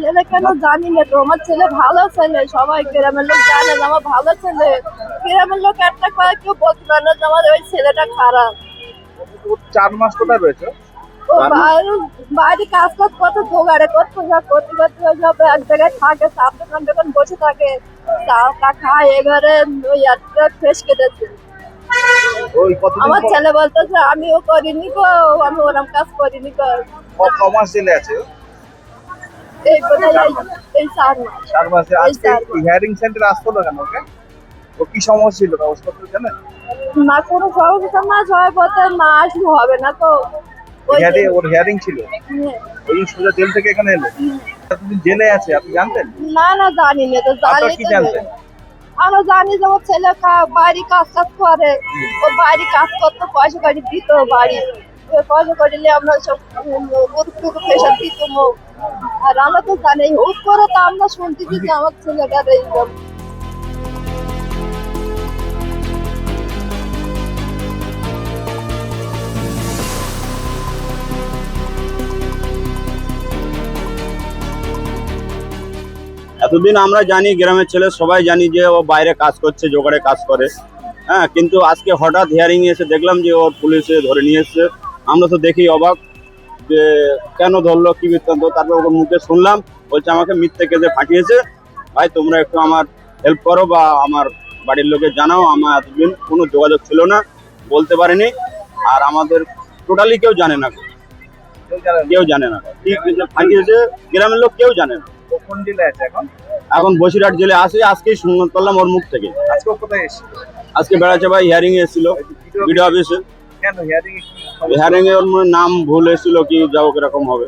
ছেলে কেন জানি না তো, আমার ছেলে ভালো ছেলে, সবাই গ্রামের লোক জানে যে আমার ভালো ছেলে। গ্রামের লোক একটা কথা কেউ বলতে পারে না যে আমার ওই ছেলেটা খারাপ। ও 4 মাস কোথায় রয়েছে? ও বাইরে কাজ কাজ কত জোগাড়ে করতে সব এক জায়গায় থাকে, সামনে যখন বসে থাকে চা খায় এবারে ওই একটা ফ্রেশ কেটেছে। ওই কতদিন আমার ছেলে বলতেছে আমিও করিনি গো, আমি ওরম কাজ করিনি গো। ক মাস জেলে আছে ও? এই বোধহয় এই 4 মাস। 4 মাসে। এই আজকে 4 মাস। হিয়ারিং সেন্টারে আসতো না কেন ওকে? ও কি সমস্যা ছিল কাগজপত্র জানেন? না কোনো সমস্যা না, সবাই বলতে না আসলে হবে না তো। ওই যে, ওর হিয়ারিং ছিল, হুম, ওই সোজা জেল থেকে এখানে এলো। হুম। এতদিন জেলে আছে, আপনি জানতেন? না না জানি না তো, আপনারা জানি কি তো জানতেন? আমরা জানি যে ওর ছেলে বাড়ি কাজ কাজ করে, ও বাড়ি কাজ করতো, পয়সা করে দিত বাড়ি, ওই পয়সা করে নিয়ে আমরা সব গরুটুকু প্রেশার দিত। আর আমরা তো জানি হুট করে তো আমরা শুনতেছি যে আমার ছেলেটার এইরকম। এতদিন আমরা জানি, গ্রামের ছেলে সবাই জানি যে ও বাইরে কাজ করছে, জোগাড়ে কাজ করে। হ্যাঁ, কিন্তু আজকে হঠাৎ হিয়ারিং এসে দেখলাম যে ওর পুলিশে ধরে নিয়ে এসছে। আমরা তো দেখি অবাক যে কেন ধরলো, কি বৃত্তান্ত। তারপর ওর মুখে শুনলাম, বলছে আমাকে মিথ্যে কেসে ফাঁসিয়েছে। ভাই তোমরা একটু আমার হেল্প করো বা আমার বাড়ির লোকে জানাও। আমার এতদিন কোনো যোগাযোগ ছিল না, বলতে পারিনি। আর আমাদের টোটালি কেউ জানে না, কেউ জানে না কি কেসে ফাঁসিয়েছে, গ্রামের লোক কেউ জানে না। ও কোন জেলে আছে এখন? এখন বসিরহাট জেলে আসে, আজকেই শুনতে পারলাম ওর মুখ থেকে। আজকে ও কোথায় এসেছিল? আজকে বেড়াচ্ছে ভাই, হিয়ারিং এ এসেছিল বিডিও অফিসে। কেন হিয়ারিং এ কি? হিয়ারিং এ ওর মনে হয় নাম ভুল এসেছিল কি, যাও কিরকম হবে।